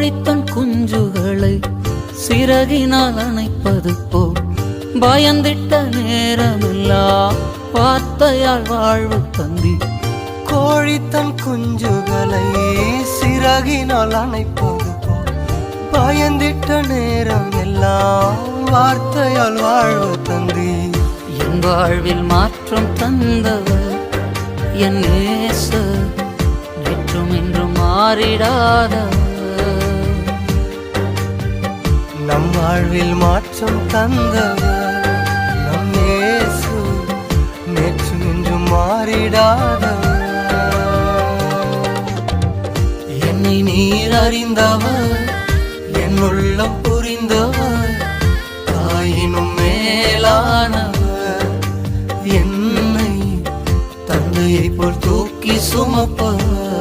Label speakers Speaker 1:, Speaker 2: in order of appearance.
Speaker 1: கோழித்தன் குஞ்சுகளை சிறகினால் அணைப்பது போல் பயந்திட்ட நேரமெல்லாம் வார்த்தையால் வாழ்வு தந்தி.
Speaker 2: கோழித்தன் குஞ்சுகளை சிறகினால் அணைப்பது போல் பயந்திட்ட நேரம் எல்லாம் வார்த்தையால் வாழ்வு தந்தி.
Speaker 1: என் வாழ்வில் மாற்றம் தந்தவர் என் நேசர், நேற்றும் இன்றும் மாறிடாதவர்.
Speaker 2: நம் வாழ்வில் மாற்றம் தந்தவர் நம் இயேசு, நேற்றும் இன்றும் மாறிடாதவர். என்னை நீர் அறிந்தவர், என் உள்ளம் புரிந்தவர், தாயினும் மேலானவர், என்னை தந்தையை போல் தூக்கி சுமப்பவர்.